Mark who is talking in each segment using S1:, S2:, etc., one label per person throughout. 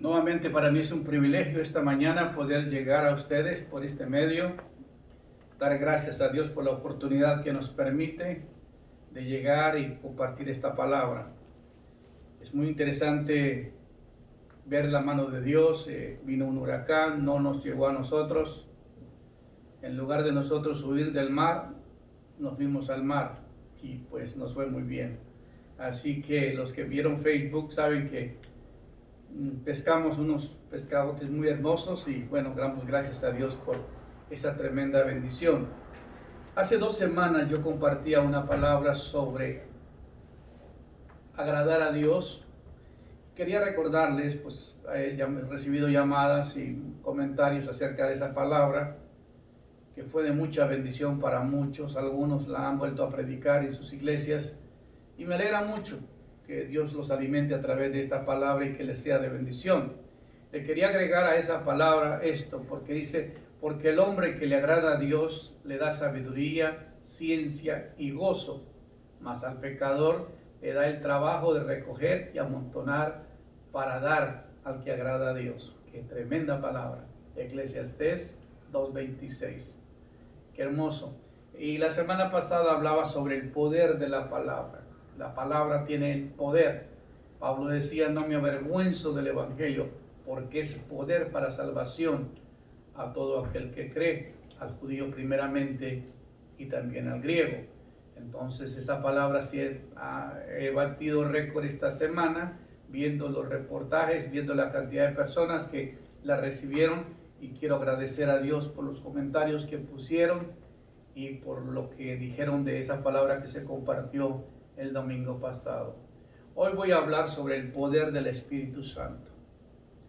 S1: Nuevamente para mí es un privilegio esta mañana poder llegar a ustedes por este medio, dar gracias a Dios por la oportunidad que nos permite de llegar y compartir esta palabra. Es muy interesante ver la mano de Dios. Vino un huracán, no nos llegó a nosotros. En lugar de nosotros huir del mar, nos fuimos al mar y pues nos fue muy bien. Así que los que vieron Facebook saben que pescamos unos pescadotes muy hermosos y bueno, damos gracias a Dios por esa tremenda bendición. Hace 2 semanas yo compartía una palabra sobre agradar a Dios. Quería recordarles, pues he recibido llamadas y comentarios acerca de esa palabra, que fue de mucha bendición para muchos. Algunos la han vuelto a predicar en sus iglesias y me alegra mucho que Dios los alimente a través de esta palabra y que les sea de bendición. Le quería agregar a esa palabra esto, porque dice, porque el hombre que le agrada a Dios le da sabiduría, ciencia y gozo, mas al pecador le da el trabajo de recoger y amontonar para dar al que agrada a Dios. Qué tremenda palabra. Eclesiastés 2:26. Qué hermoso. Y la semana pasada hablaba sobre el poder de la palabra. La palabra tiene el poder. Pablo decía, no me avergüenzo del evangelio, porque es poder para salvación a todo aquel que cree, al judío primeramente y también al griego. Entonces esa palabra sí he batido récord esta semana, viendo los reportajes, viendo la cantidad de personas que la recibieron, y quiero agradecer a Dios por los comentarios que pusieron y por lo que dijeron de esa palabra que se compartió el domingo pasado. Hoy voy a hablar sobre el poder del Espíritu Santo.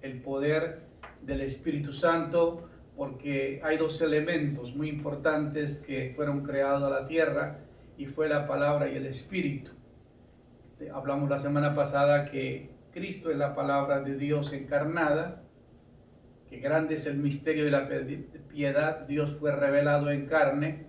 S1: El poder del Espíritu Santo, porque hay 2 elementos muy importantes que fueron creados a la tierra, y fue la palabra y el Espíritu. Hablamos la semana pasada que Cristo es la palabra de Dios encarnada, que grande es el misterio de la piedad. Dios fue revelado en carne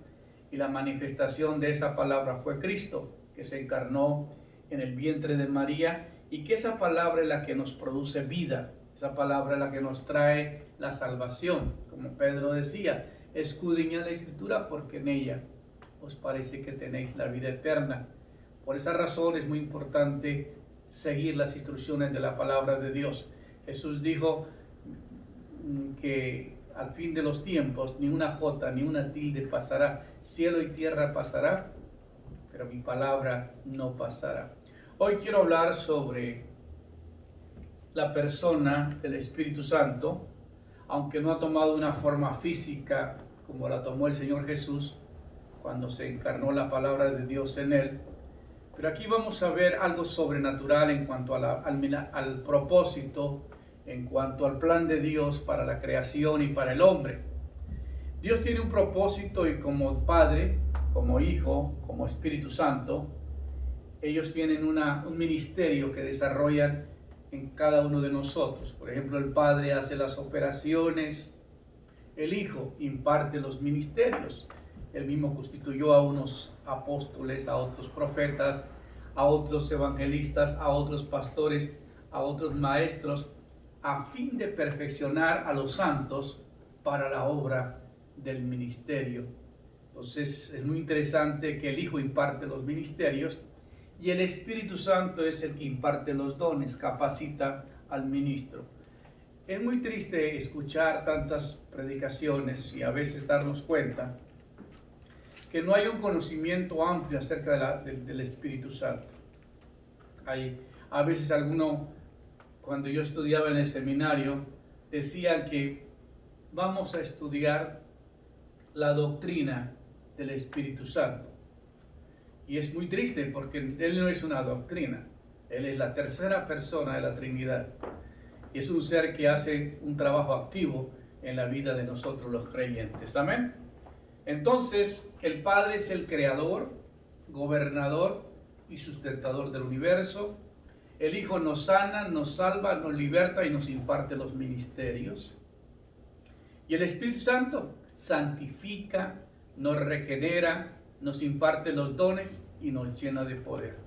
S1: y la manifestación de esa palabra fue Cristo, que se encarnó en el vientre de María, y que esa palabra es la que nos produce vida. Esa palabra es la que nos trae la salvación. Como Pedro decía, escudriñad la Escritura porque en ella os parece que tenéis la vida eterna. Por esa razón es muy importante seguir las instrucciones de la palabra de Dios. Jesús dijo que al fin de los tiempos ni una jota ni una tilde pasará. Cielo y tierra pasará, pero mi palabra no pasará. Hoy quiero hablar sobre la persona del Espíritu Santo, aunque no ha tomado una forma física como la tomó el Señor Jesús cuando se encarnó la palabra de Dios en él. Pero aquí vamos a ver algo sobrenatural en cuanto a al propósito, en cuanto al plan de Dios para la creación y para el hombre. Dios tiene un propósito, y como Padre, como Hijo, como Espíritu Santo, ellos tienen un ministerio que desarrollan en cada uno de nosotros. Por ejemplo, el Padre hace las operaciones, el Hijo imparte los ministerios. Él mismo constituyó a unos apóstoles, a otros profetas, a otros evangelistas, a otros pastores, a otros maestros, a fin de perfeccionar a los santos para la obra del ministerio. Entonces es muy interesante que el Hijo imparte los ministerios y el Espíritu Santo es el que imparte los dones, capacita al ministro. Es muy triste escuchar tantas predicaciones y a veces darnos cuenta que no hay un conocimiento amplio acerca del Espíritu Santo. A veces cuando yo estudiaba en el seminario, decían que vamos a estudiar la doctrina del Espíritu Santo. Y es muy triste porque Él no es una doctrina. Él es la tercera persona de la Trinidad. Y es un ser que hace un trabajo activo en la vida de nosotros los creyentes. Amén. Entonces, el Padre es el creador, gobernador y sustentador del universo. El Hijo nos sana, nos salva, nos liberta y nos imparte los ministerios. Y el Espíritu Santo santifica, nos regenera, nos imparte los dones y nos llena de poder.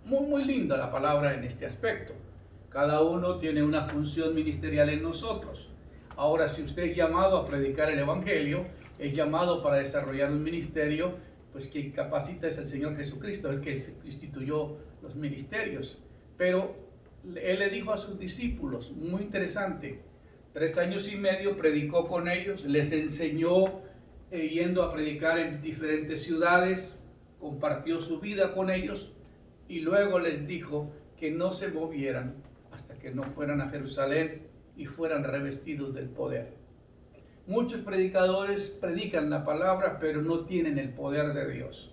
S1: Muy, muy linda la palabra en este aspecto. Cada uno tiene una función ministerial en nosotros. Ahora, si usted es llamado a predicar el Evangelio, es llamado para desarrollar un ministerio, pues quien capacita es el Señor Jesucristo, el que instituyó los ministerios. Pero Él le dijo a sus discípulos, muy interesante, 3 años y medio predicó con ellos, les enseñó yendo a predicar en diferentes ciudades, compartió su vida con ellos y luego les dijo que no se movieran hasta que no fueran a Jerusalén y fueran revestidos del poder. Muchos predicadores predican la palabra, pero no tienen el poder de Dios,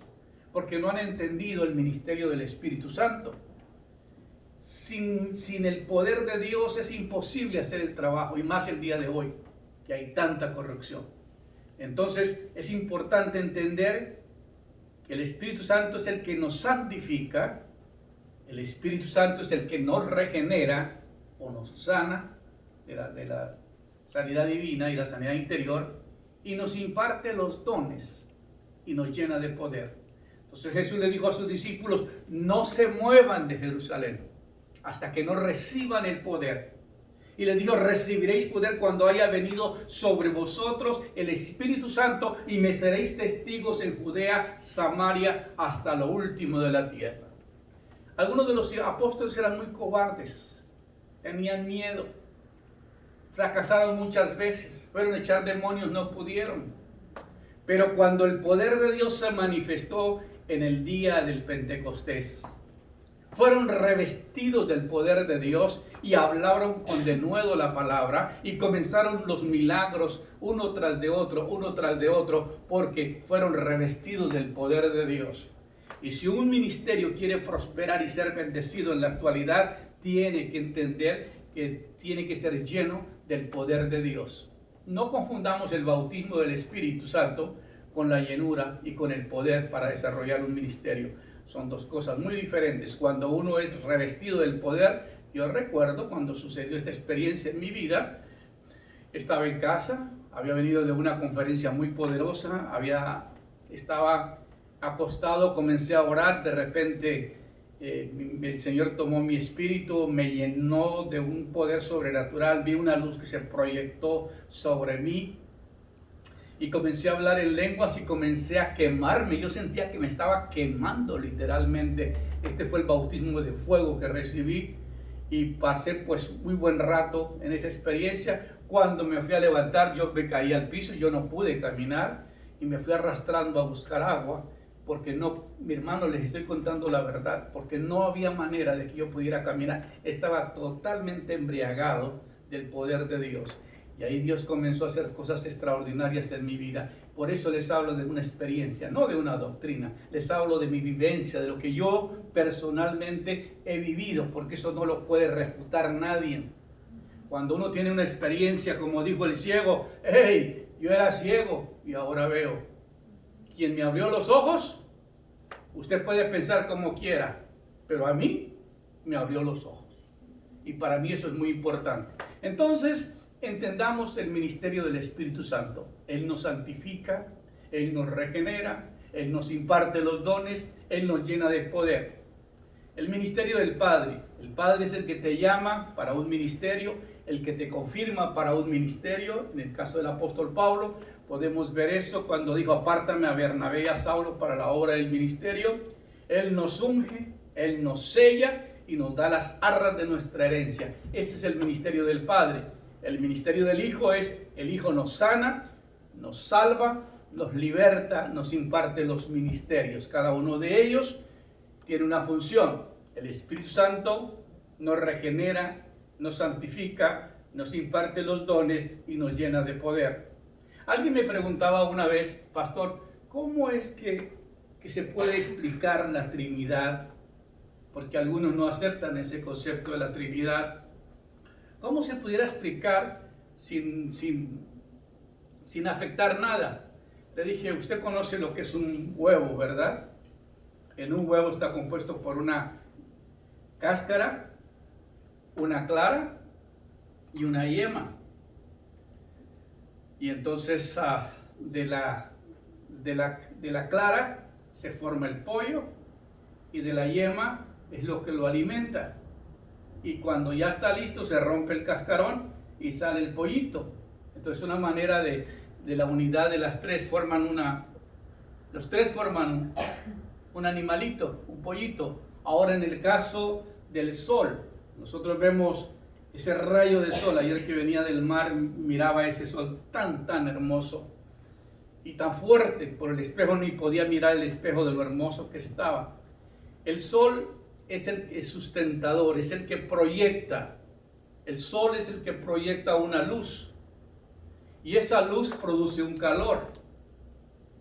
S1: porque no han entendido el ministerio del Espíritu Santo. Sin el poder de Dios es imposible hacer el trabajo, y más el día de hoy, que hay tanta corrupción. Entonces es importante entender que el Espíritu Santo es el que nos santifica, el Espíritu Santo es el que nos regenera o nos sana de la sanidad divina y la sanidad interior, y nos imparte los dones y nos llena de poder. Entonces Jesús le dijo a sus discípulos, no se muevan de Jerusalén hasta que no reciban el poder. Y les dijo, recibiréis poder cuando haya venido sobre vosotros el Espíritu Santo y me seréis testigos en Judea, Samaria, hasta lo último de la tierra. Algunos de los apóstoles eran muy cobardes, tenían miedo, fracasaron muchas veces, fueron a echar demonios, no pudieron. Pero cuando el poder de Dios se manifestó en el día del Pentecostés, fueron revestidos del poder de Dios y hablaron con denuedo la palabra y comenzaron los milagros uno tras de otro, porque fueron revestidos del poder de Dios. Y si un ministerio quiere prosperar y ser bendecido en la actualidad, tiene que entender que tiene que ser lleno del poder de Dios. No confundamos el bautismo del Espíritu Santo con la llenura y con el poder para desarrollar un ministerio. Son dos cosas muy diferentes. Cuando uno es revestido del poder, yo recuerdo cuando sucedió esta experiencia en mi vida, estaba en casa, había venido de una conferencia muy poderosa, estaba acostado, comencé a orar, de repente el Señor tomó mi espíritu, me llenó de un poder sobrenatural, vi una luz que se proyectó sobre mí y comencé a hablar en lenguas y comencé a quemarme. Yo sentía que me estaba quemando literalmente. Este fue el bautismo de fuego que recibí y pasé pues muy buen rato en esa experiencia. Cuando me fui a levantar, yo me caí al piso, yo no pude caminar y me fui arrastrando a buscar agua, porque no, mi hermano, les estoy contando la verdad, porque no había manera de que yo pudiera caminar. Estaba totalmente embriagado del poder de Dios. Y ahí Dios comenzó a hacer cosas extraordinarias en mi vida. Por eso les hablo de una experiencia, no de una doctrina. Les hablo de mi vivencia, de lo que yo personalmente he vivido, porque eso no lo puede refutar nadie. Cuando uno tiene una experiencia, como dijo el ciego, hey, yo era ciego y ahora veo. Quien me abrió los ojos, usted puede pensar como quiera, pero a mí me abrió los ojos. Y para mí eso es muy importante. Entonces, entendamos el ministerio del Espíritu Santo. Él nos santifica, Él nos regenera, Él nos imparte los dones, Él nos llena de poder. El ministerio del Padre. El Padre es el que te llama para un ministerio, el que te confirma para un ministerio. En el caso del apóstol Pablo, podemos ver eso cuando dijo, apártame a Bernabé y a Saulo para la obra del ministerio. Él nos unge, Él nos sella y nos da las arras de nuestra herencia. Ese es el ministerio del Padre. El ministerio del Hijo es, el Hijo nos sana, nos salva, nos liberta, nos imparte los ministerios. Cada uno de ellos tiene una función. El Espíritu Santo nos regenera, nos santifica, nos imparte los dones y nos llena de poder. Alguien me preguntaba una vez, pastor, ¿cómo es que se puede explicar la Trinidad? Porque algunos no aceptan ese concepto de la Trinidad. ¿Cómo se pudiera explicar sin afectar nada? Le dije, usted conoce lo que es un huevo, ¿verdad? En un huevo está compuesto por una cáscara, una clara y una yema. Y entonces de la clara se forma el pollo y de la yema es lo que lo alimenta. y cuando ya está listo se rompe el cascarón y sale el pollito. Entonces una manera de la unidad de las tres los tres forman un animalito, un pollito. Ahora en el caso del sol, nosotros vemos ese rayo de sol. Ayer que venía del mar miraba ese sol tan hermoso y tan fuerte, por el espejo ni podía mirar el espejo de lo hermoso que estaba. El sol es el sustentador, es el que proyecta. El sol es el que proyecta una luz y esa luz produce un calor.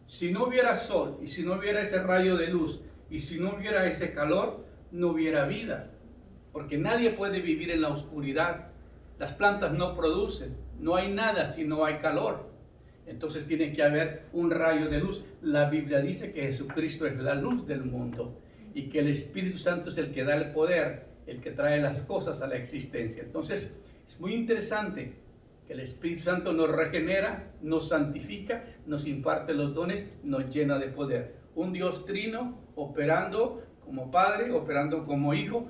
S1: Si no hubiera sol y si no hubiera ese rayo de luz y si no hubiera ese calor, no hubiera vida, porque nadie puede vivir en la oscuridad. Las plantas no producen, no hay nada si no hay calor. Entonces tiene que haber un rayo de luz. La Biblia dice que Jesucristo es la luz del mundo y que el Espíritu Santo es el que da el poder, el que trae las cosas a la existencia. Entonces es muy interesante que el Espíritu Santo nos regenera, nos santifica, nos imparte los dones, nos llena de poder. Un Dios trino operando como Padre, operando como Hijo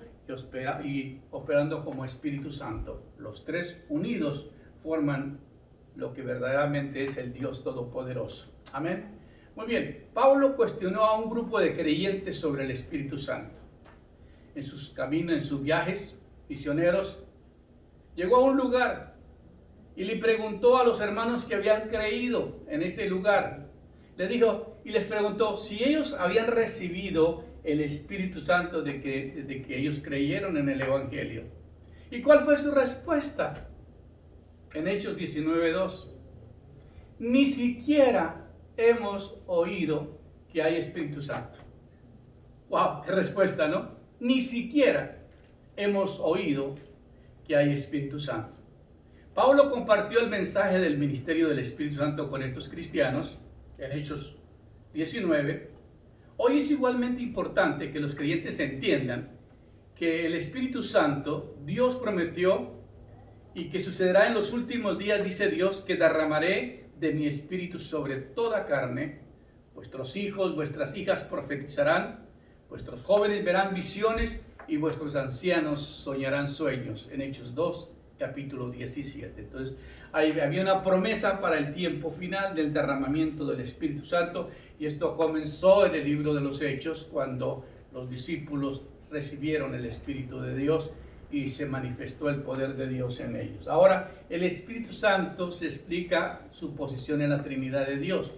S1: y operando como Espíritu Santo. Los tres unidos forman lo que verdaderamente es el Dios Todopoderoso. Amén. Muy bien, Pablo cuestionó a un grupo de creyentes sobre el Espíritu Santo. En sus caminos, en sus viajes misioneros, llegó a un lugar y le preguntó a los hermanos que habían creído en ese lugar. Les preguntó si ellos habían recibido el Espíritu Santo de que ellos creyeron en el Evangelio. ¿Y cuál fue su respuesta? En Hechos 19:2. Ni siquiera hemos oído que hay Espíritu Santo. ¡Wow! ¡Qué respuesta!, ¿no? Ni siquiera hemos oído que hay Espíritu Santo. Pablo compartió el mensaje del ministerio del Espíritu Santo con estos cristianos en Hechos 19. Hoy es igualmente importante que los creyentes entiendan que el Espíritu Santo Dios prometió y que sucederá en los últimos días, dice Dios, que derramaré de mi espíritu sobre toda carne. Vuestros hijos, vuestras hijas profetizarán, vuestros jóvenes verán visiones y vuestros ancianos soñarán sueños. En Hechos 2, capítulo 17. Entonces, había una promesa para el tiempo final del derramamiento del Espíritu Santo, y esto comenzó en el libro de los Hechos, cuando los discípulos recibieron el Espíritu de Dios y se manifestó el poder de Dios en ellos. Ahora, el Espíritu Santo se explica su posición en la Trinidad de Dios,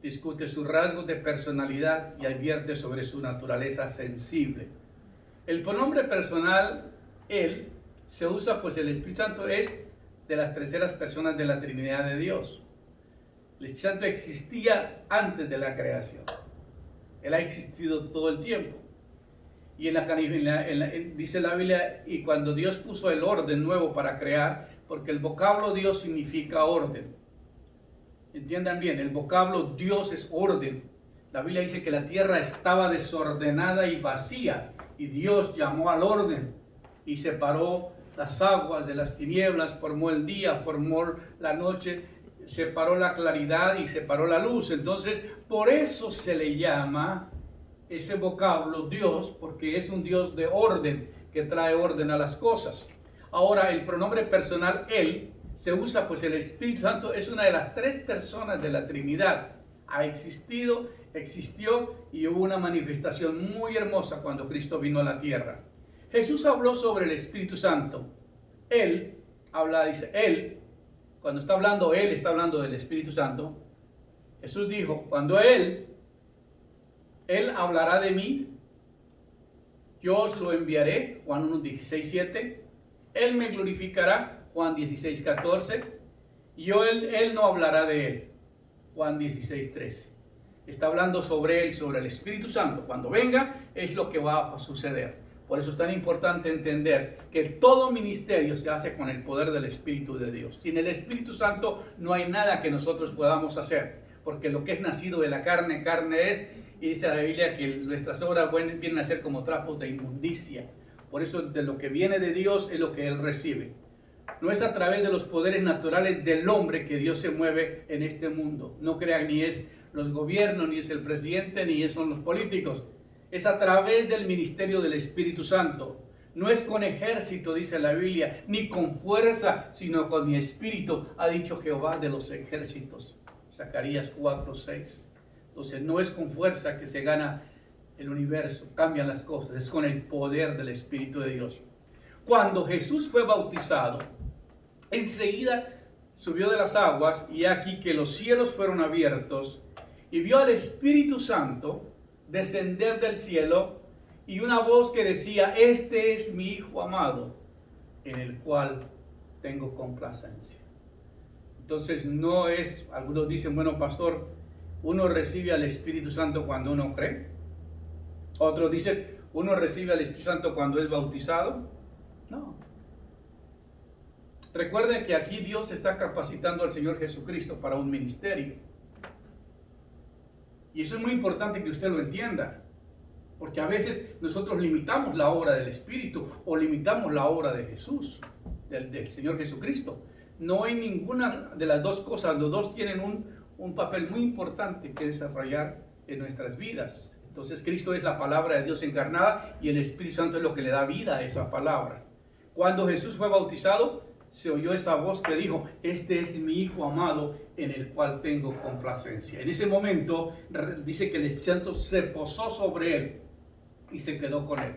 S1: discute sus rasgos de personalidad y advierte sobre su naturaleza sensible. El pronombre personal, Él, se usa pues el Espíritu Santo es de las terceras personas de la Trinidad de Dios. El Espíritu Santo existía antes de la creación. Él ha existido todo el tiempo. Y dice la Biblia, y cuando Dios puso el orden nuevo para crear, porque el vocablo Dios significa orden. Entiendan bien, el vocablo Dios es orden. La Biblia dice que la tierra estaba desordenada y vacía, y Dios llamó al orden y separó las aguas de las tinieblas, formó el día, formó la noche, separó la claridad y separó la luz. Entonces, por eso se le llama ese vocablo Dios, porque es un Dios de orden, que trae orden a las cosas. Ahora, el pronombre personal Él se usa, pues el Espíritu Santo es una de las tres personas de la Trinidad. Ha existido, existió y hubo una manifestación muy hermosa cuando Cristo vino a la tierra. Jesús habló sobre el Espíritu Santo. Él dice, Él, cuando está hablando Él, está hablando del Espíritu Santo. Jesús dijo, cuando Él hablará de mí, yo os lo enviaré, Juan 1, 16, 7. Él me glorificará, Juan 16, 14. Y Él no hablará de Él, Juan 16, 13. Está hablando sobre Él, sobre el Espíritu Santo. Cuando venga, es lo que va a suceder. Por eso es tan importante entender que todo ministerio se hace con el poder del Espíritu de Dios. Sin el Espíritu Santo no hay nada que nosotros podamos hacer, porque lo que es nacido de la carne, carne es, y dice la Biblia que nuestras obras vienen a ser como trapos de inmundicia. Por eso de lo que viene de Dios es lo que Él recibe. No es a través de los poderes naturales del hombre que Dios se mueve en este mundo. No crean, ni es los gobiernos, ni es el presidente, ni son los políticos. Es a través del ministerio del Espíritu Santo. No es con ejército, dice la Biblia, ni con fuerza, sino con mi espíritu, ha dicho Jehová de los ejércitos. Zacarías 4:6. Entonces no es con fuerza que se gana el universo, cambian las cosas, es con el poder del Espíritu de Dios. Cuando Jesús fue bautizado, enseguida subió de las aguas y aquí que los cielos fueron abiertos y vio al Espíritu Santo descender del cielo y una voz que decía: este es mi Hijo amado, en el cual tengo complacencia. Entonces no es, algunos dicen, bueno, pastor, uno recibe al Espíritu Santo cuando uno cree. Otros dicen, uno recibe al Espíritu Santo cuando es bautizado. No. Recuerden que aquí Dios está capacitando al Señor Jesucristo para un ministerio. Y eso es muy importante que usted lo entienda. Porque a veces nosotros limitamos la obra del Espíritu o limitamos la obra de Jesús, del Señor Jesucristo. No hay ninguna de las dos cosas. Los dos tienen un papel muy importante que desarrollar en nuestras vidas. Entonces Cristo es la palabra de Dios encarnada y el Espíritu Santo es lo que le da vida a esa palabra. Cuando Jesús fue bautizado, se oyó esa voz que dijo: este es mi Hijo amado, en el cual tengo complacencia. En ese momento dice que el Espíritu Santo se posó sobre él y se quedó con él.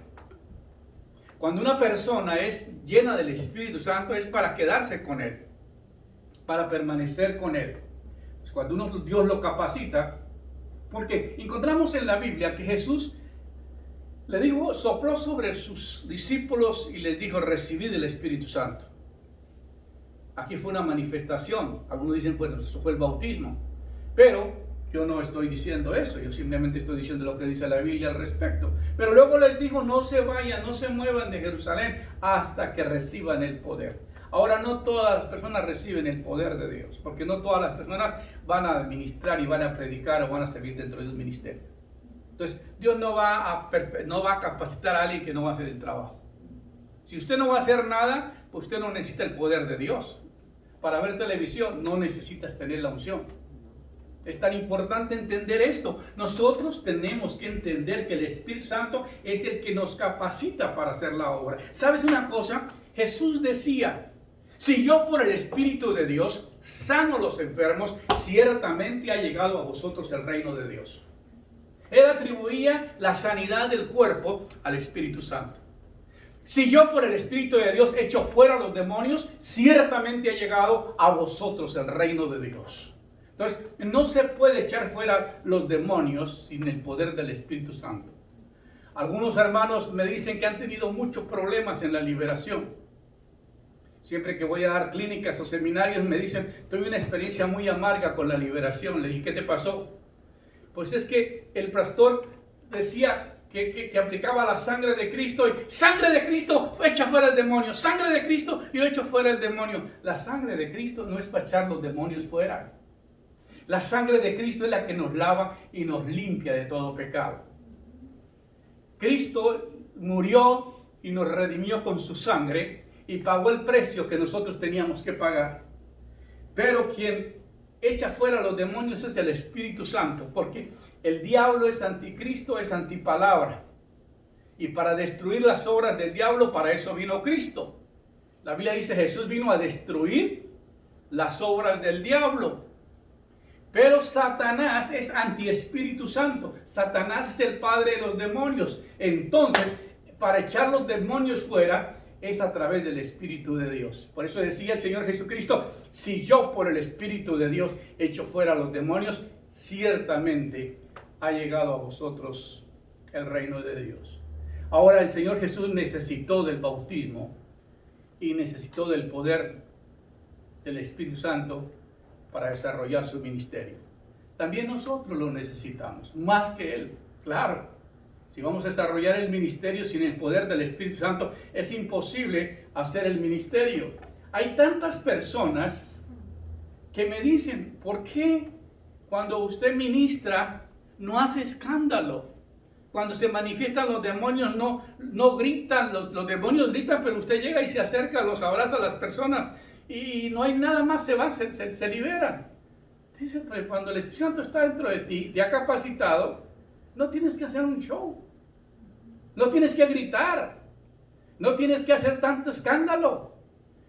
S1: Cuando una persona es llena del Espíritu Santo es para quedarse con él, para permanecer con él. Pues cuando Dios lo capacita, porque encontramos en la Biblia que Jesús le dijo, sopló sobre sus discípulos y les dijo: recibid el Espíritu Santo. Aquí fue una manifestación. Algunos dicen, pues eso fue el bautismo. Pero yo no estoy diciendo eso. Yo simplemente estoy diciendo lo que dice la Biblia al respecto. Pero luego les dijo: no se vayan, no se muevan de Jerusalén hasta que reciban el poder. Ahora, no todas las personas reciben el poder de Dios, porque no todas las personas van a administrar y van a predicar o van a servir dentro de un ministerio. Entonces, Dios no va a capacitar a alguien que no va a hacer el trabajo. Si usted no va a hacer nada, pues usted no necesita el poder de Dios. Para ver televisión no necesitas tener la unción. Es tan importante entender esto. Nosotros tenemos que entender que el Espíritu Santo es el que nos capacita para hacer la obra. ¿Sabes una cosa? Jesús decía: si yo por el Espíritu de Dios sano a los enfermos, ciertamente ha llegado a vosotros el reino de Dios. Él atribuía la sanidad del cuerpo al Espíritu Santo. Si yo por el Espíritu de Dios echo fuera a los demonios, ciertamente ha llegado a vosotros el reino de Dios. Entonces, no se puede echar fuera los demonios sin el poder del Espíritu Santo. Algunos hermanos me dicen que han tenido muchos problemas en la liberación. Siempre que voy a dar clínicas o seminarios me dicen: tuve una experiencia muy amarga con la liberación. Le dije: ¿qué te pasó? Pues es que el pastor decía que aplicaba la sangre de Cristo y sangre de Cristo, echa fuera el demonio, sangre de Cristo, yo echo fuera el demonio. La sangre de Cristo no es para echar los demonios fuera. La sangre de Cristo es la que nos lava y nos limpia de todo pecado. Cristo murió y nos redimió con su sangre y pagó el precio que nosotros teníamos que pagar. Pero quien echa fuera a los demonios es el Espíritu Santo, porque el diablo es anticristo, es antipalabra. Y para destruir las obras del diablo, para eso vino Cristo. La Biblia dice: Jesús vino a destruir las obras del diablo. Pero Satanás es anti-Espíritu Santo. Satanás es el padre de los demonios. Entonces, para echar los demonios fuera, es a través del Espíritu de Dios. Por eso decía el Señor Jesucristo: si yo por el Espíritu de Dios echo fuera a los demonios, ciertamente ha llegado a vosotros el reino de Dios. Ahora el Señor Jesús necesitó del bautismo y necesitó del poder del Espíritu Santo para desarrollar su ministerio. También nosotros lo necesitamos, más que Él, claro. Si vamos a desarrollar el ministerio sin el poder del Espíritu Santo, es imposible hacer el ministerio. Hay tantas personas que me dicen: ¿por qué cuando usted ministra no hace escándalo? Cuando se manifiestan los demonios no gritan, los demonios gritan, pero usted llega y se acerca, los abraza a las personas y no hay nada más, se liberan. Dice: pues cuando el Espíritu Santo está dentro de ti, te ha capacitado, no tienes que hacer un show, no tienes que gritar, No tienes que hacer tanto escándalo.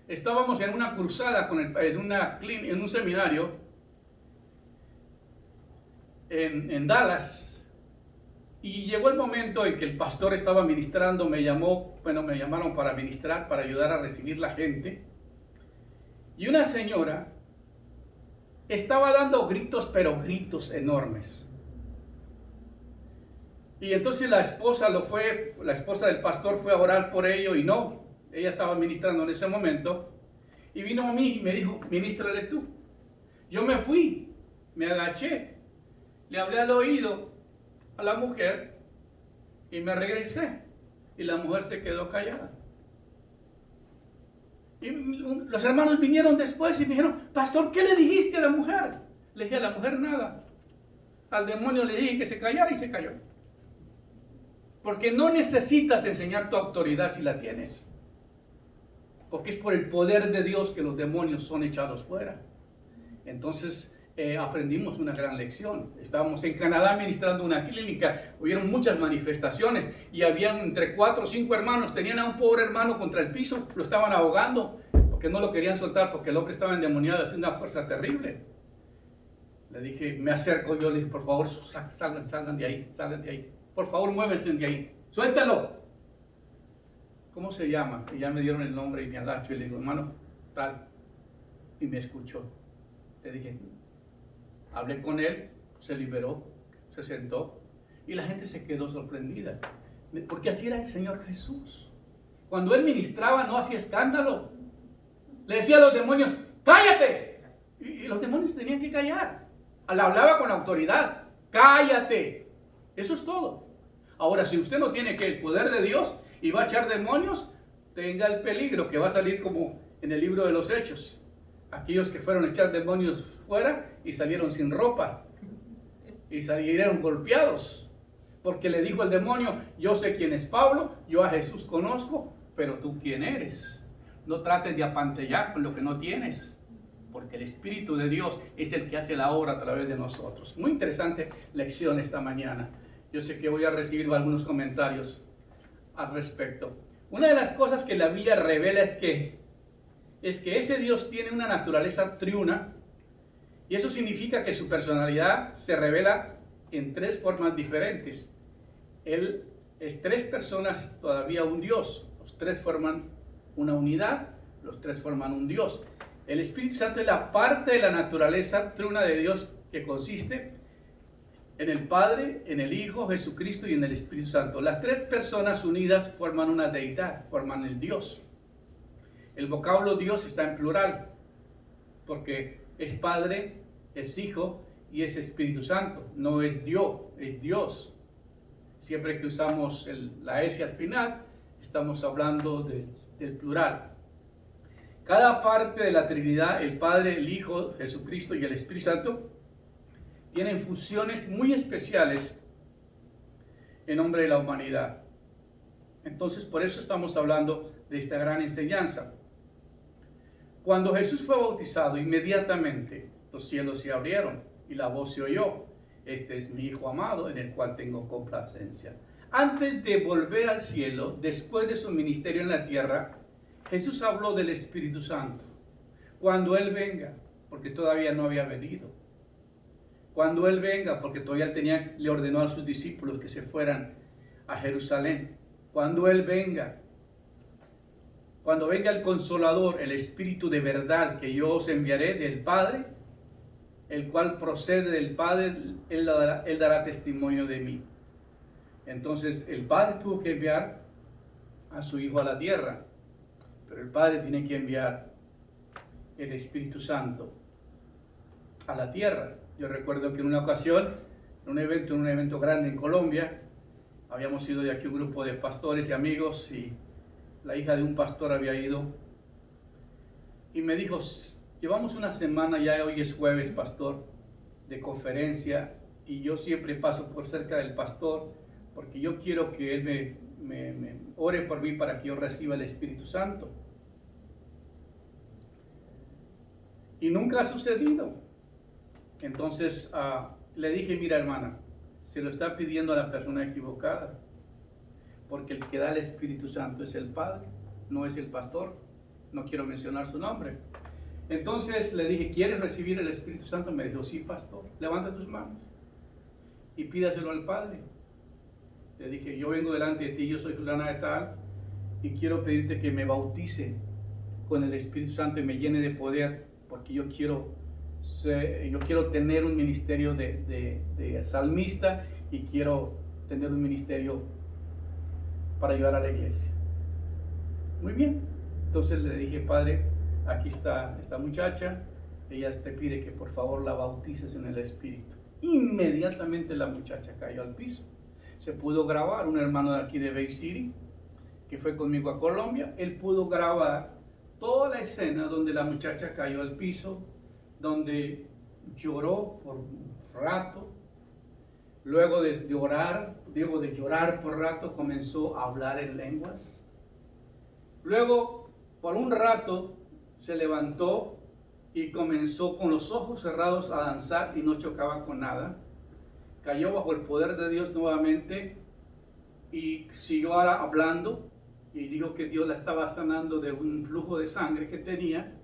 S1: Estábamos en una cruzada en un seminario en Dallas. Y llegó el momento en que el pastor estaba ministrando, me llamaron para ministrar, para ayudar a recibir la gente. Y una señora estaba dando gritos, pero gritos enormes. Y entonces la esposa del pastor fue a orar por ello y no, ella estaba ministrando en ese momento. Y vino a mí y me dijo, ministrale tú. Yo me fui, me agaché, le hablé al oído a la mujer y me regresé y la mujer se quedó callada. Y los hermanos vinieron después y me dijeron, pastor, ¿qué le dijiste a la mujer? Le dije a la mujer nada. Al demonio le dije que se callara y se calló. Porque no necesitas enseñar tu autoridad si la tienes. Porque es por el poder de Dios que los demonios son echados fuera. Entonces aprendimos una gran lección. Estábamos en Canadá ministrando una clínica, hubieron muchas manifestaciones y habían entre 4 o 5 hermanos, tenían a un pobre hermano contra el piso, lo estaban ahogando porque no lo querían soltar porque el hombre estaba endemoniado, haciendo una fuerza terrible. Le dije, me acerco, yo le dije, por favor, salgan de ahí, por favor, muévense de ahí, suéltalo. ¿Cómo se llama? Y ya me dieron el nombre y me agacho y le digo, hermano, tal, y me escuchó. Le dije, hablé con él, se liberó, se sentó y la gente se quedó sorprendida, porque así era el Señor Jesús. Cuando él ministraba no hacía escándalo, le decía a los demonios, cállate, y los demonios tenían que callar. Le hablaba con autoridad, cállate, eso es todo. Ahora, si usted no tiene el poder de Dios y va a echar demonios, tenga el peligro que va a salir como en el libro de los Hechos. Aquellos que fueron a echar demonios fuera y salieron sin ropa y salieron golpeados, porque le dijo el demonio, yo sé quién es Pablo, yo a Jesús conozco, pero tú quién eres. No trates de apantallar con lo que no tienes, porque el Espíritu de Dios es el que hace la obra a través de nosotros. Muy interesante lección esta mañana. Yo sé que voy a recibir algunos comentarios al respecto. Una de las cosas que la Biblia revela es que ese Dios tiene una naturaleza triuna, y eso significa que su personalidad se revela en 3 formas diferentes. Él es 3 personas, todavía un Dios. Los 3 forman una unidad, los 3 forman un Dios. El Espíritu Santo es la parte de la naturaleza triuna de Dios que consiste en el Padre, en el Hijo, Jesucristo y en el Espíritu Santo. Las 3 personas unidas forman una deidad, forman el Dios. El vocablo Dios está en plural, porque es Padre, es Hijo y es Espíritu Santo. No es Dios, es Dios. Siempre que usamos la S al final, estamos hablando del plural. Cada parte de la Trinidad, el Padre, el Hijo, Jesucristo y el Espíritu Santo, tienen funciones muy especiales en nombre de la humanidad. Entonces, por eso estamos hablando de esta gran enseñanza. Cuando Jesús fue bautizado, inmediatamente los cielos se abrieron y la voz se oyó. Este es mi Hijo amado, en el cual tengo complacencia. Antes de volver al cielo, después de su ministerio en la tierra, Jesús habló del Espíritu Santo. Cuando Él venga, porque todavía no había venido. Cuando Él venga, porque todavía le ordenó a sus discípulos que se fueran a Jerusalén. Cuando Él venga, cuando venga el Consolador, el Espíritu de verdad que yo os enviaré del Padre, el cual procede del Padre, Él dará testimonio de mí. Entonces el Padre tuvo que enviar a su Hijo a la tierra, pero el Padre tiene que enviar el Espíritu Santo a la tierra. Yo recuerdo que en una ocasión, en un evento grande en Colombia, habíamos ido de aquí un grupo de pastores y amigos, y la hija de un pastor había ido y me dijo, llevamos una semana ya, hoy es jueves, pastor, de conferencia, y yo siempre paso por cerca del pastor porque yo quiero que él me ore por mí para que yo reciba el Espíritu Santo. Y nunca ha sucedido. Entonces le dije, mira hermana, se lo está pidiendo a la persona equivocada. porque el que da el Espíritu Santo es el Padre, no es el pastor. No quiero mencionar su nombre. Entonces le dije, ¿quieres recibir el Espíritu Santo? Me dijo, sí, pastor. Levanta tus manos y pídaselo al Padre. Le dije, yo vengo delante de ti, yo soy fulana de tal, y quiero pedirte que me bautice con el Espíritu Santo y me llene de poder, porque yo quiero tener un ministerio de salmista y quiero tener un ministerio para ayudar a la iglesia. Muy bien. Entonces le dije, Padre, aquí está esta muchacha, ella te pide que por favor la bautices en el Espíritu. Inmediatamente la muchacha cayó al piso. Se pudo grabar, un hermano de aquí de Bay City, que fue conmigo a Colombia, él pudo grabar toda la escena donde la muchacha cayó al piso, donde lloró por un rato. Luego de llorar por rato, comenzó a hablar en lenguas. Luego, por un rato, se levantó y comenzó con los ojos cerrados a danzar y no chocaba con nada. Cayó bajo el poder de Dios nuevamente y siguió ahora hablando y dijo que Dios la estaba sanando de un flujo de sangre que tenía,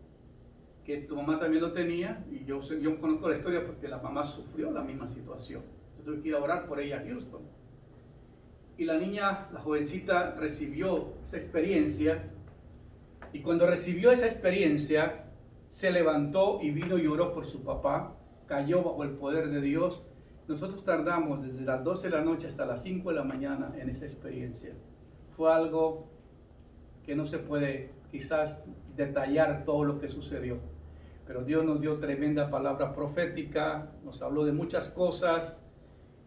S1: que tu mamá también lo tenía, y yo conozco la historia porque la mamá sufrió la misma situación. Yo tuve que ir a orar por ella a Houston. Y la niña, la jovencita, recibió esa experiencia, y cuando recibió esa experiencia, se levantó y vino y oró por su papá, cayó bajo el poder de Dios. Nosotros tardamos desde las 12 de la noche hasta las 5 de la mañana en esa experiencia. Fue algo que no se puede quizás detallar todo lo que sucedió, pero Dios nos dio tremenda palabra profética, nos habló de muchas cosas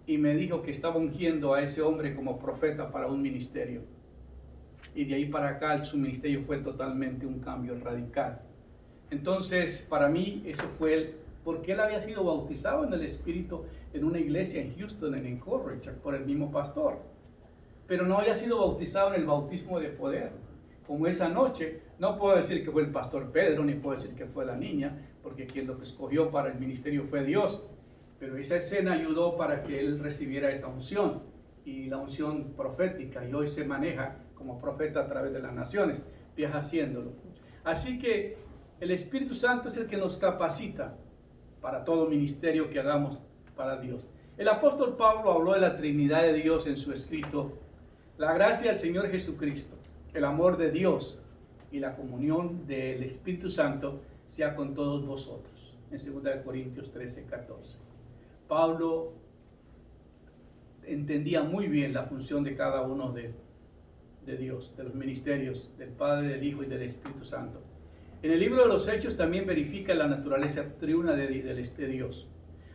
S1: y me dijo que estaba ungiendo a ese hombre como profeta para un ministerio. Y de ahí para acá su ministerio fue totalmente un cambio radical. Entonces, para mí, eso fue porque él había sido bautizado en el Espíritu en una iglesia en Houston, en Encourage, por el mismo pastor. Pero no había sido bautizado en el bautismo de poder. Como esa noche, no puedo decir que fue el pastor Pedro, ni puedo decir que fue la niña, porque quien lo escogió para el ministerio fue Dios. Pero esa escena ayudó para que él recibiera esa unción, y la unción profética, y hoy se maneja como profeta a través de las naciones, viaja haciéndolo. Así que el Espíritu Santo es el que nos capacita para todo ministerio que hagamos para Dios. El apóstol Pablo habló de la Trinidad de Dios en su escrito: la gracia del Señor Jesucristo, el amor de Dios y la comunión del Espíritu Santo sea con todos vosotros. En 2 Corintios 13:14. Pablo entendía muy bien la función de cada uno de Dios, de los ministerios, del Padre, del Hijo y del Espíritu Santo. En el libro de los Hechos también verifica la naturaleza triuna de Dios.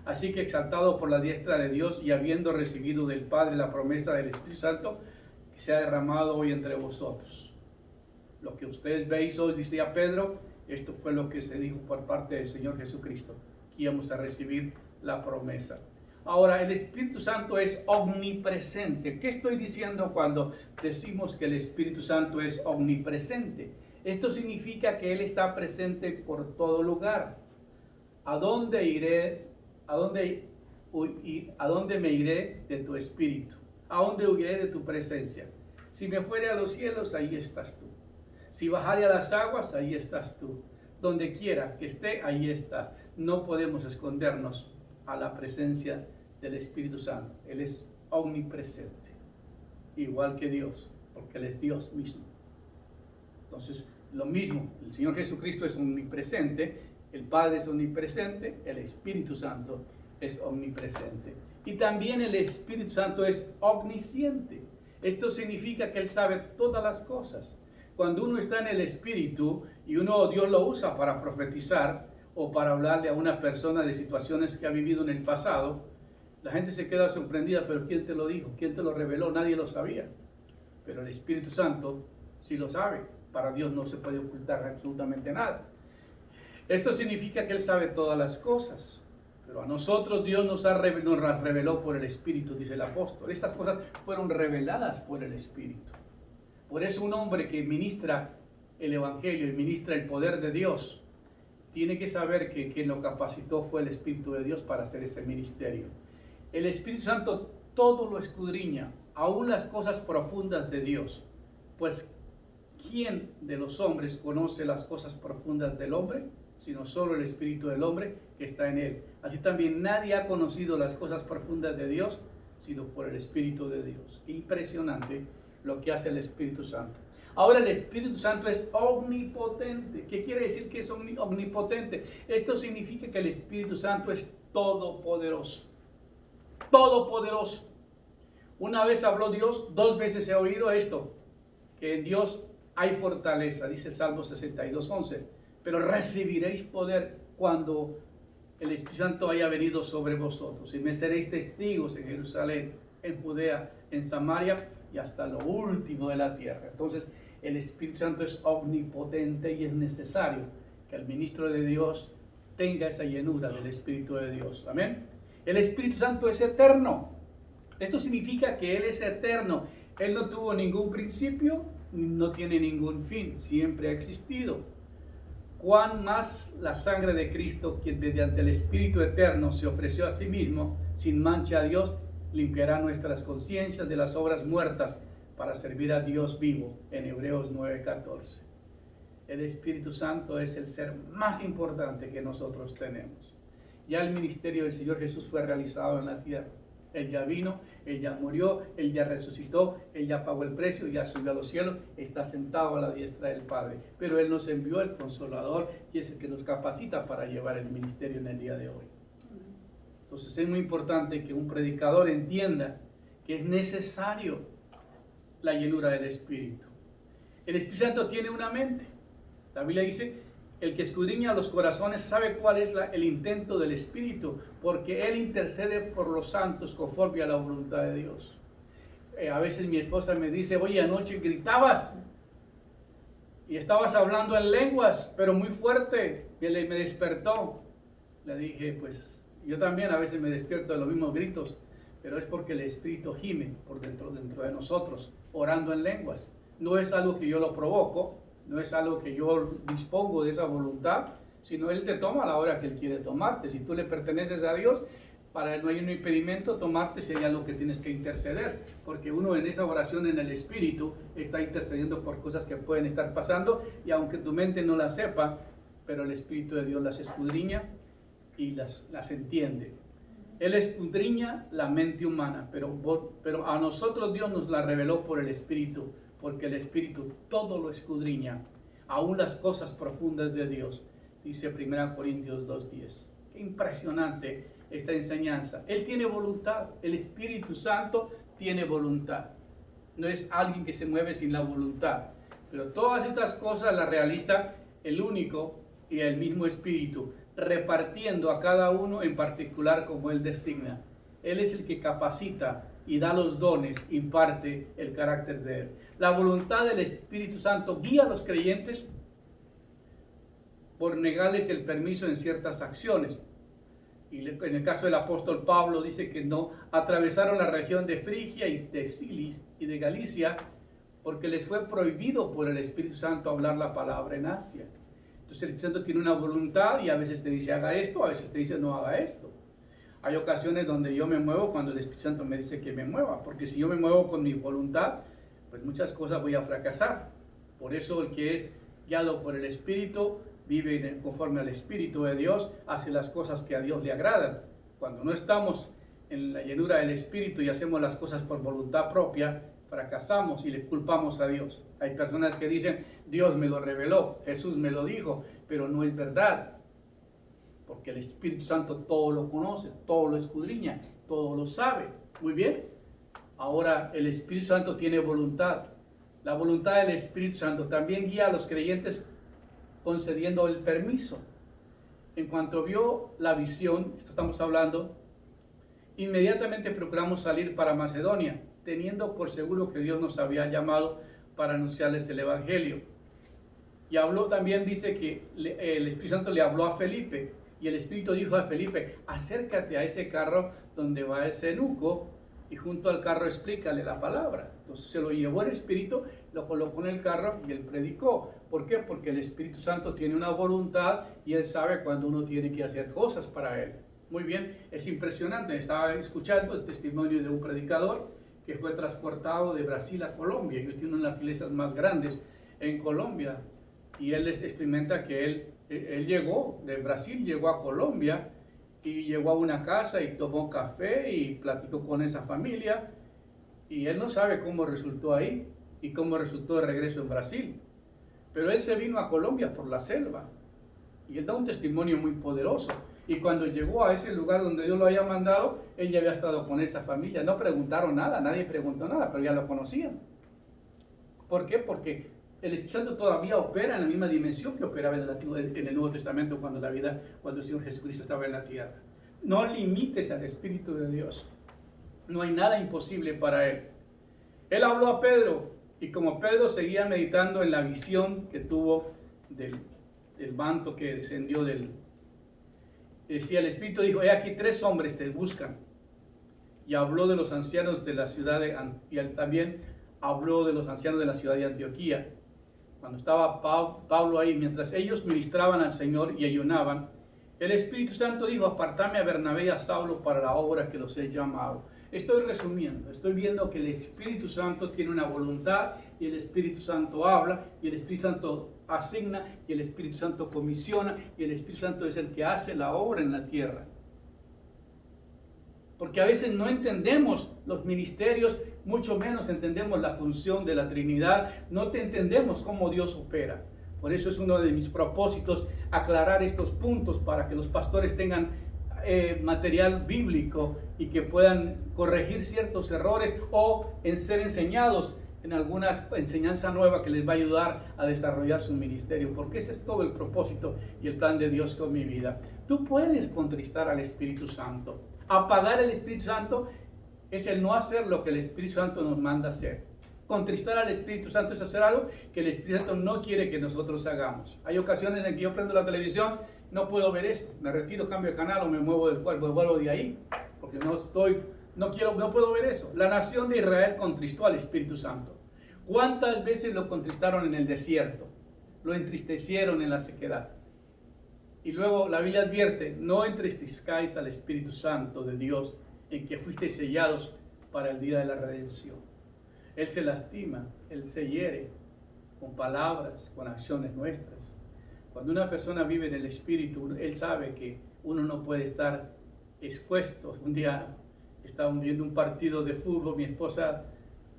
S1: Así que, exaltado por la diestra de Dios y habiendo recibido del Padre la promesa del Espíritu Santo, que se ha derramado hoy entre vosotros. Lo que ustedes veis hoy, dice a Pedro, esto fue lo que se dijo por parte del Señor Jesucristo, que íbamos a recibir la promesa. Ahora, el Espíritu Santo es omnipresente. ¿Qué estoy diciendo cuando decimos que el Espíritu Santo es omnipresente? Esto significa que Él está presente por todo lugar. ¿A dónde iré? ¿A dónde me iré de tu Espíritu? ¿A dónde huiré de tu presencia? Si me fuere a los cielos, ahí estás tú. Si bajare a las aguas, ahí estás tú. Donde quiera que esté, ahí estás. No podemos escondernos a la presencia del Espíritu Santo. Él es omnipresente, igual que Dios, porque Él es Dios mismo. Entonces, lo mismo, el Señor Jesucristo es omnipresente, el Padre es omnipresente, el Espíritu Santo es omnipresente. Y también el Espíritu Santo es omnisciente. Esto significa que Él sabe todas las cosas. Cuando uno está en el Espíritu y Dios lo usa para profetizar o para hablarle a una persona de situaciones que ha vivido en el pasado, la gente se queda sorprendida, pero ¿quién te lo dijo? ¿Quién te lo reveló? Nadie lo sabía. Pero el Espíritu Santo sí lo sabe. Para Dios no se puede ocultar absolutamente nada. Esto significa que Él sabe todas las cosas. Pero a nosotros Dios nos las reveló por el Espíritu, dice el apóstol. Estas cosas fueron reveladas por el Espíritu. Por eso un hombre que ministra el Evangelio y ministra el poder de Dios, tiene que saber que quien lo capacitó fue el Espíritu de Dios para hacer ese ministerio. El Espíritu Santo todo lo escudriña, aún las cosas profundas de Dios. Pues, ¿quién de los hombres conoce las cosas profundas del hombre? Sino solo el espíritu del hombre que está en él. Así también nadie ha conocido las cosas profundas de Dios, sino por el Espíritu de Dios. Impresionante lo que hace el Espíritu Santo. Ahora el Espíritu Santo es omnipotente. ¿Qué quiere decir que es omnipotente? Esto significa que el Espíritu Santo es todopoderoso. Todopoderoso. Una vez habló Dios, 2 veces he oído esto, que en Dios hay fortaleza, dice el Salmo 62:11. Pero recibiréis poder cuando el Espíritu Santo haya venido sobre vosotros. Y me seréis testigos en Jerusalén, en Judea, en Samaria y hasta lo último de la tierra. Entonces, el Espíritu Santo es omnipotente y es necesario que el ministro de Dios tenga esa llenura del Espíritu de Dios. Amén. El Espíritu Santo es eterno. Esto significa que Él es eterno. Él no tuvo ningún principio, no tiene ningún fin. Siempre ha existido. Cuán más la sangre de Cristo, quien mediante el Espíritu eterno se ofreció a sí mismo, sin mancha a Dios, limpiará nuestras conciencias de las obras muertas para servir a Dios vivo, en Hebreos 9:14. El Espíritu Santo es el ser más importante que nosotros tenemos. Ya el ministerio del Señor Jesús fue realizado en la tierra. Él ya vino, Él ya murió, Él ya resucitó, Él ya pagó el precio, ya subió a los cielos, está sentado a la diestra del Padre. Pero Él nos envió el Consolador, y es el que nos capacita para llevar el ministerio en el día de hoy. Entonces es muy importante que un predicador entienda que es necesario la llenura del Espíritu. El Espíritu Santo tiene una mente. La Biblia dice: el que escudriña los corazones sabe cuál es el intento del Espíritu, porque Él intercede por los santos conforme a la voluntad de Dios. A veces mi esposa me dice: oye, anoche gritabas y estabas hablando en lenguas, pero muy fuerte, y Él me despertó. Le dije: pues yo también a veces me despierto de los mismos gritos, pero es porque el Espíritu gime por dentro de nosotros, orando en lenguas. No es algo que yo lo provoco, no es algo que yo dispongo de esa voluntad, sino Él te toma a la hora que Él quiere tomarte. Si tú le perteneces a Dios, para Él no hay un impedimento, tomarte sería lo que tienes que interceder, porque uno en esa oración en el Espíritu está intercediendo por cosas que pueden estar pasando, y aunque tu mente no las sepa, pero el Espíritu de Dios las escudriña y las entiende. Él escudriña la mente humana, pero a nosotros Dios nos la reveló por el Espíritu, porque el Espíritu todo lo escudriña, aún las cosas profundas de Dios, dice 1 Corintios 2:10. Qué impresionante esta enseñanza. Él tiene voluntad, el Espíritu Santo tiene voluntad. No es alguien que se mueve sin la voluntad, pero todas estas cosas las realiza el único y el mismo Espíritu, repartiendo a cada uno en particular como Él designa. Él es el que capacita y da los dones, imparte el carácter de Él. La voluntad del Espíritu Santo guía a los creyentes por negarles el permiso en ciertas acciones. Y en el caso del apóstol Pablo dice que no atravesaron la región de Frigia y de Cilis y de Galicia porque les fue prohibido por el Espíritu Santo hablar la palabra en Asia. Entonces el Espíritu Santo tiene una voluntad y a veces te dice haga esto, a veces te dice no haga esto. Hay ocasiones donde yo me muevo cuando el Espíritu Santo me dice que me mueva, porque si yo me muevo con mi voluntad, pues muchas cosas voy a fracasar. Por eso el que es guiado por el Espíritu vive conforme al Espíritu de Dios, hace las cosas que a Dios le agradan. Cuando no estamos en la llenura del Espíritu y hacemos las cosas por voluntad propia, fracasamos y le culpamos a Dios. Hay personas que dicen, Dios me lo reveló, Jesús me lo dijo, pero no es verdad. Porque el Espíritu Santo todo lo conoce, todo lo escudriña, todo lo sabe. Muy bien. Ahora el Espíritu Santo tiene voluntad. La voluntad del Espíritu Santo también guía a los creyentes concediendo el permiso. En cuanto vio la visión, esto estamos hablando, inmediatamente procuramos salir para Macedonia, teniendo por seguro que Dios nos había llamado para anunciarles el Evangelio. Y habló también, dice que el Espíritu Santo le habló a Felipe, y el Espíritu dijo a Felipe, acércate a ese carro donde va ese eunuco, y junto al carro explícale la palabra. Entonces se lo llevó el Espíritu, lo colocó en el carro y él predicó. ¿Por qué? Porque el Espíritu Santo tiene una voluntad y él sabe cuando uno tiene que hacer cosas para él. Muy bien, es impresionante. Estaba escuchando el testimonio de un predicador que fue transportado de Brasil a Colombia. Yo tiene una de las iglesias más grandes en Colombia. Y él les experimenta que él llegó de Brasil, llegó a Colombia y llegó a una casa y tomó café y platicó con esa familia. Y él no sabe cómo resultó ahí y cómo resultó de regreso en Brasil. Pero él se vino a Colombia por la selva. Y él da un testimonio muy poderoso. Y cuando llegó a ese lugar donde Dios lo había mandado, él ya había estado con esa familia. No preguntaron nada, nadie preguntó nada, pero ya lo conocían. ¿Por qué? Porque el Espíritu Santo todavía opera en la misma dimensión que operaba en el Nuevo Testamento cuando el Señor Jesucristo estaba en la tierra. No limites al Espíritu de Dios. No hay nada imposible para Él. Él habló a Pedro, y como Pedro seguía meditando en la visión que tuvo del manto que descendió decía el Espíritu, dijo: he aquí 3 hombres te buscan. Y habló de los ancianos de la ciudad y también habló de los ancianos de la ciudad de Antioquía. Cuando estaba Pablo ahí, mientras ellos ministraban al Señor y ayunaban, el Espíritu Santo dijo: apartame a Bernabé y a Saulo para la obra que los he llamado. Estoy resumiendo, estoy viendo que el Espíritu Santo tiene una voluntad, y el Espíritu Santo habla, y el Espíritu Santo asigna, y el Espíritu Santo comisiona, y el Espíritu Santo es el que hace la obra en la tierra. Porque a veces no entendemos los ministerios, mucho menos entendemos la función de la Trinidad, no te entendemos cómo Dios opera. Por eso es uno de mis propósitos aclarar estos puntos para que los pastores tengan material bíblico y que puedan corregir ciertos errores o ser enseñados en alguna enseñanza nueva que les va a ayudar a desarrollar su ministerio, porque ese es todo el propósito y el plan de Dios con mi vida. Tú puedes contristar al Espíritu Santo. Apagar el Espíritu Santo es el no hacer lo que el Espíritu Santo nos manda hacer. Contristar al Espíritu Santo es hacer algo que el Espíritu Santo no quiere que nosotros hagamos. Hay ocasiones en que yo prendo la televisión, no puedo ver eso, me retiro, cambio de canal o me muevo del cuerpo, me vuelvo de ahí, porque no puedo ver eso. La nación de Israel contristó al Espíritu Santo. ¿Cuántas veces lo contristaron en el desierto? Lo entristecieron en la sequedad. Y luego la Biblia advierte: no entristezcáis al Espíritu Santo de Dios, en que fuisteis sellados para el día de la redención. Él se lastima, Él se hiere con palabras, con acciones nuestras. Cuando una persona vive en el Espíritu, Él sabe que uno no puede estar expuesto. Un día estábamos viendo un partido de fútbol, mi esposa,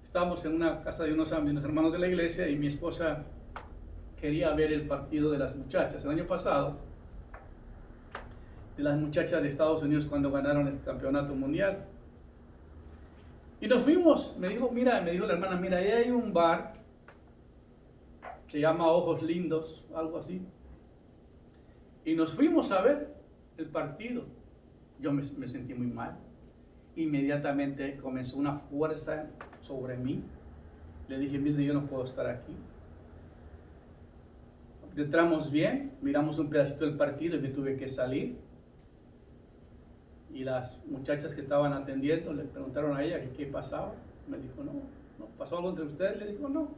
S1: estábamos en una casa de unos hermanos de la iglesia, y mi esposa quería ver el partido de las muchachas. El año pasado, de las muchachas de Estados Unidos cuando ganaron el campeonato mundial. Y nos fuimos, me dijo la hermana, mira, ahí hay un bar, se llama Ojos Lindos, algo así. Y nos fuimos a ver el partido. Yo me sentí muy mal. Inmediatamente comenzó una fuerza sobre mí. Le dije: mire, yo no puedo estar aquí. Entramos bien, miramos un pedacito del partido y me tuve que salir. Y las muchachas que estaban atendiendo le preguntaron a ella qué pasaba. Me dijo: no, ¿pasó algo entre ustedes? Le dijo: no.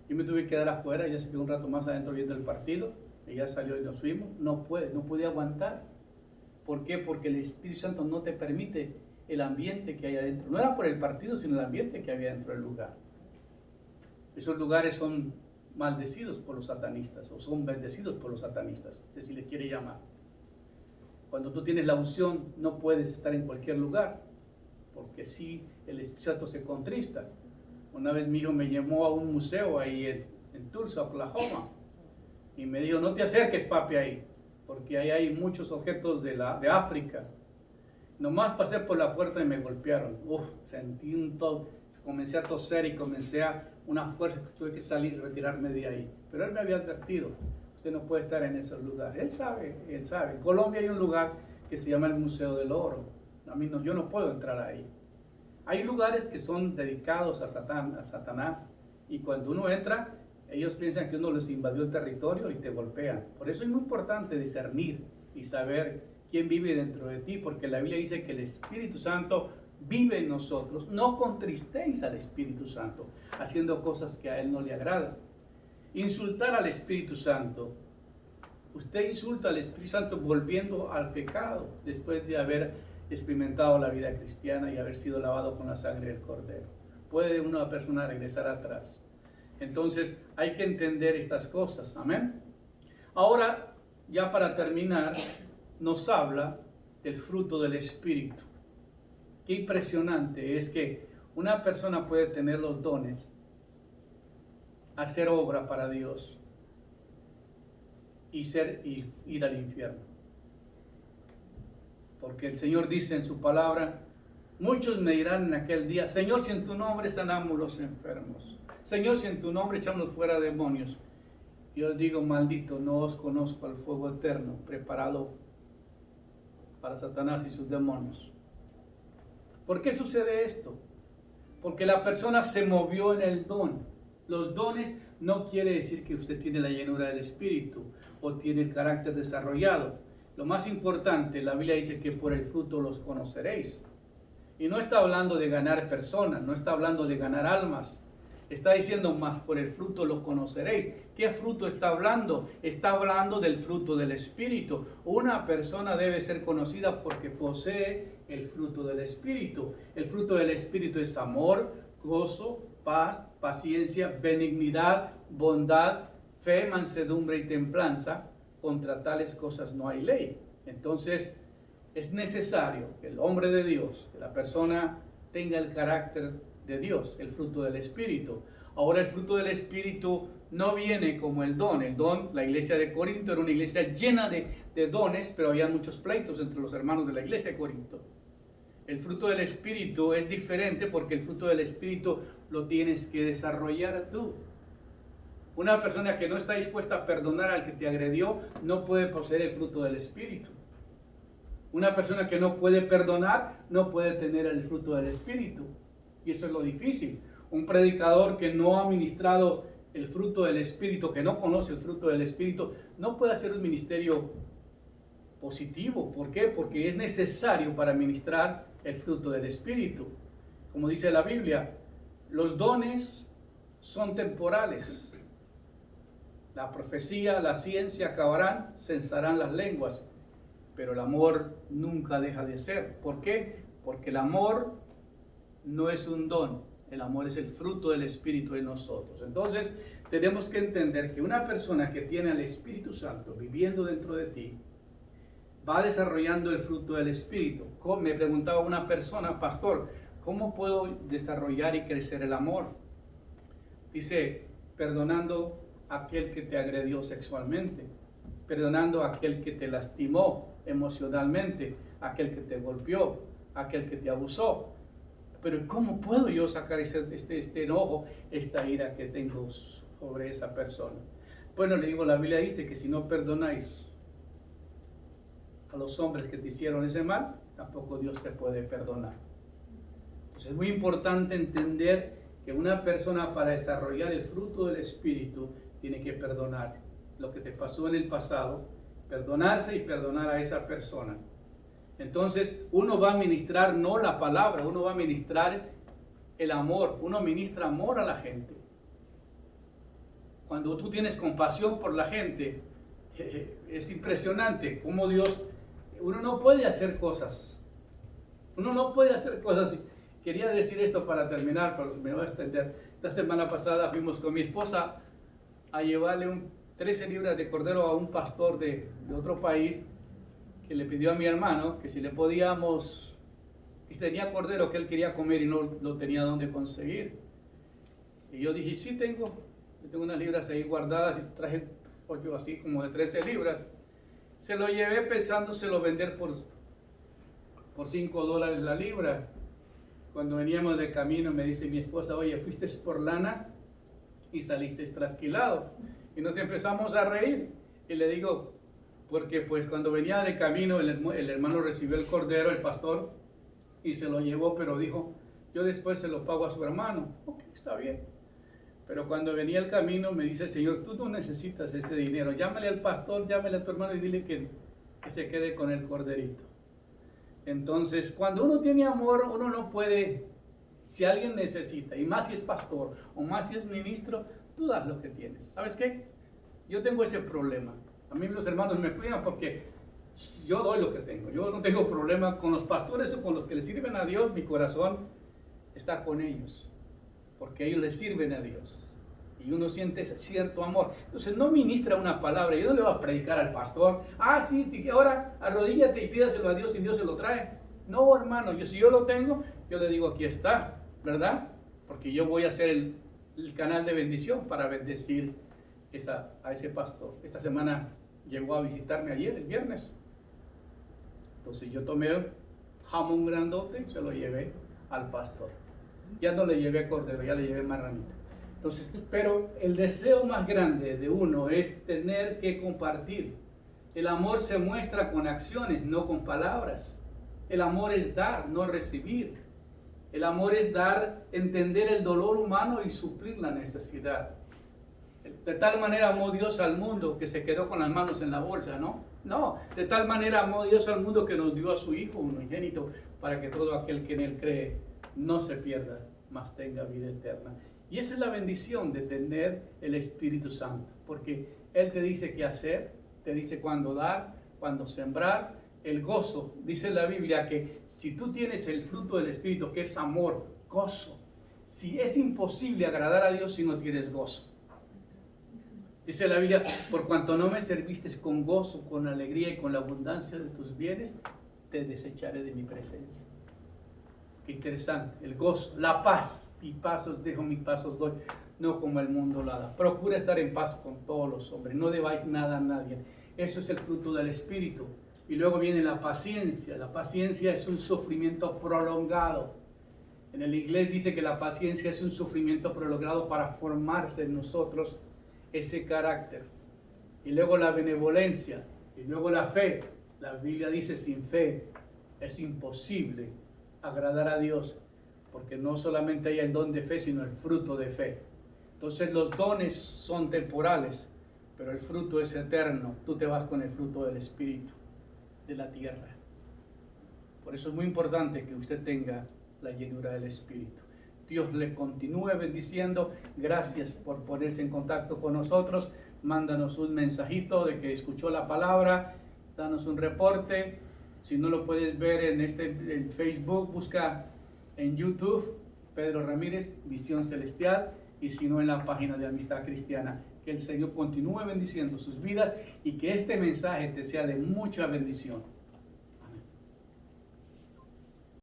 S1: Yo me tuve que quedar afuera, ella se quedó un rato más adentro viendo el partido. Ella salió y nos fuimos. No pude aguantar. ¿Por qué? Porque el Espíritu Santo no te permite el ambiente que hay adentro. No era por el partido, sino el ambiente que había dentro del lugar. Esos lugares son maldecidos por los satanistas, o son bendecidos por los satanistas, si le quiere llamar. Cuando tú tienes la unción, no puedes estar en cualquier lugar, porque si el Espíritu Santo se contrista. Una vez mi hijo me llevó a un museo ahí en Tulsa, Oklahoma, y me dijo: no te acerques, papi, ahí, porque ahí hay muchos objetos de África. Nomás pasé por la puerta y me golpearon. Sentí comencé a toser y comencé una fuerza que tuve que salir y retirarme de ahí. Pero él me había advertido: usted no puede estar en esos lugares. Él sabe. En Colombia hay un lugar que se llama el Museo del Oro. Yo no puedo entrar ahí. Hay lugares que son dedicados a Satanás, y cuando uno entra, ellos piensan que uno les invadió el territorio y te golpean. Por eso es muy importante discernir y saber quién vive dentro de ti, porque la Biblia dice que el Espíritu Santo vive en nosotros. No contristéis al Espíritu Santo haciendo cosas que a Él no le agradan. Insultar al Espíritu Santo. Usted insulta al Espíritu Santo volviendo al pecado después de haber experimentado la vida cristiana y haber sido lavado con la sangre del Cordero. Puede una persona regresar atrás. Entonces hay que entender estas cosas. Amén. Ahora, ya para terminar, nos habla del fruto del Espíritu. Qué impresionante es que una persona puede tener los dones, hacer obra para Dios y ir al infierno. Porque el Señor dice en su palabra, muchos me dirán en aquel día, Señor, si en tu nombre sanamos los enfermos, Señor, si en tu nombre echamos fuera demonios. Yo os digo, maldito, no os conozco al fuego eterno preparado para Satanás y sus demonios. ¿Por qué sucede esto? Porque la persona se movió en el don. Los dones no quiere decir que usted tiene la llenura del Espíritu o tiene el carácter desarrollado. Lo más importante, la Biblia dice que por el fruto los conoceréis. Y no está hablando de ganar personas, no está hablando de ganar almas. Está diciendo, más por el fruto lo conoceréis. ¿Qué fruto está hablando? Está hablando del fruto del Espíritu. Una persona debe ser conocida porque posee el fruto del Espíritu. El fruto del Espíritu es amor, gozo, paz, paciencia, benignidad, bondad, fe, mansedumbre y templanza. Contra tales cosas no hay ley. Entonces, es necesario que el hombre de Dios, que la persona tenga el carácter de Dios, el fruto del Espíritu. Ahora el fruto del Espíritu no viene como el don. El don, la iglesia de Corinto era una iglesia llena de dones, pero había muchos pleitos entre los hermanos de la iglesia de Corinto. El fruto del Espíritu es diferente porque el fruto del Espíritu lo tienes que desarrollar tú. Una persona que no está dispuesta a perdonar al que te agredió no puede poseer el fruto del Espíritu. Una persona que no puede perdonar no puede tener el fruto del Espíritu. Y eso es lo difícil. Un predicador que no ha ministrado el fruto del Espíritu, que no conoce el fruto del Espíritu, no puede hacer un ministerio positivo. ¿Por qué? Porque es necesario para ministrar el fruto del Espíritu. Como dice la Biblia, los dones son temporales. La profecía, la ciencia acabarán, cesarán las lenguas, pero el amor nunca deja de ser. ¿Por qué? Porque el amor no es un don, el amor es el fruto del Espíritu en nosotros. Entonces, tenemos que entender que una persona que tiene al Espíritu Santo viviendo dentro de ti, va desarrollando el fruto del Espíritu. Me preguntaba una persona, pastor, ¿cómo puedo desarrollar y crecer el amor? Dice, perdonando a aquel que te agredió sexualmente, perdonando a aquel que te lastimó emocionalmente, aquel que te golpeó, aquel que te abusó. Pero ¿cómo puedo yo sacar este enojo, esta ira que tengo sobre esa persona? Bueno, le digo, la Biblia dice que si no perdonáis a los hombres que te hicieron ese mal, tampoco Dios te puede perdonar. Entonces es muy importante entender que una persona, para desarrollar el fruto del Espíritu, tiene que perdonar lo que te pasó en el pasado, perdonarse y perdonar a esa persona. Entonces uno va a ministrar no la palabra, uno va a ministrar el amor, uno ministra amor a la gente. Cuando tú tienes compasión por la gente, es impresionante cómo Dios, uno no puede hacer cosas. Uno no puede hacer cosas. Quería decir esto para terminar, pero me voy a extender. La semana pasada fuimos con mi esposa a llevarle 13 libras de cordero a un pastor de otro país, que le pidió a mi hermano que si le podíamos, y tenía cordero que él quería comer y no lo tenía dónde conseguir. Y yo dije, sí tengo unas libras ahí guardadas, y traje 8 así como de 13 libras. Se lo llevé pensándoselo vender por $5 la libra. Cuando veníamos de camino me dice mi esposa, oye, fuiste por lana y saliste trasquilado. Y nos empezamos a reír. Y le digo, porque pues cuando venía de camino el hermano recibió el cordero, el pastor, y se lo llevó, pero dijo, yo después se lo pago a su hermano. Ok, está bien. Pero cuando venía el camino me dice el Señor, tú no necesitas ese dinero, llámale al pastor, llámale a tu hermano y dile que se quede con el corderito. Entonces, cuando uno tiene amor, uno no puede, si alguien necesita, y más si es pastor, o más si es ministro, tú das lo que tienes. ¿Sabes qué? Yo tengo ese problema. A mí los hermanos me cuidan porque yo doy lo que tengo. Yo no tengo problema con los pastores o con los que le sirven a Dios. Mi corazón está con ellos, porque ellos le sirven a Dios. Y uno siente ese cierto amor. Entonces no ministra una palabra. Yo no le voy a predicar al pastor. Sí, ahora arrodíllate y pídaselo a Dios y Dios se lo trae. No, hermano, si yo lo tengo, yo le digo, aquí está, ¿verdad? Porque yo voy a ser el canal de bendición para bendecir a ese pastor. Esta semana llegó a visitarme ayer, el viernes. Entonces yo tomé jamón grandote y se lo llevé al pastor. Ya no le llevé cordero, ya le llevé marranita. Entonces, pero el deseo más grande de uno es tener que compartir. El amor se muestra con acciones, no con palabras. El amor es dar, no recibir. El amor es dar, entender el dolor humano y suplir la necesidad. De tal manera amó Dios al mundo que se quedó con las manos en la bolsa, ¿no? No, de tal manera amó Dios al mundo que nos dio a su Hijo unigénito para que todo aquel que en Él cree no se pierda, mas tenga vida eterna. Y esa es la bendición de tener el Espíritu Santo, porque Él te dice qué hacer, te dice cuándo dar, cuándo sembrar. El gozo, dice la Biblia que si tú tienes el fruto del Espíritu, que es amor, gozo, si es imposible agradar a Dios si no tienes gozo. Dice la Biblia, por cuanto no me serviste con gozo, con alegría y con la abundancia de tus bienes, te desecharé de mi presencia. Qué interesante, el gozo, la paz. Mi pasos dejo, mis pasos doy, no como el mundo la da. Procura estar en paz con todos los hombres, no debáis nada a nadie. Eso es el fruto del Espíritu. Y luego viene la paciencia. La paciencia es un sufrimiento prolongado. En el inglés dice que la paciencia es un sufrimiento prolongado para formarse en nosotros ese carácter. Y luego la benevolencia. Y luego la fe. La Biblia dice sin fe es imposible agradar a Dios, porque no solamente hay el don de fe, sino el fruto de fe. Entonces los dones son temporales, pero el fruto es eterno. Tú te vas con el fruto del Espíritu, de la tierra. Por eso es muy importante que usted tenga la llenura del Espíritu. Dios le continúe bendiciendo. Gracias por ponerse en contacto con nosotros. Mándanos un mensajito de que escuchó la palabra. Danos un reporte. Si no lo puedes ver en Facebook, busca en YouTube, Pedro Ramírez, Visión Celestial, y si no en la página de Amistad Cristiana. Que el Señor continúe bendiciendo sus vidas y que este mensaje te sea de mucha bendición.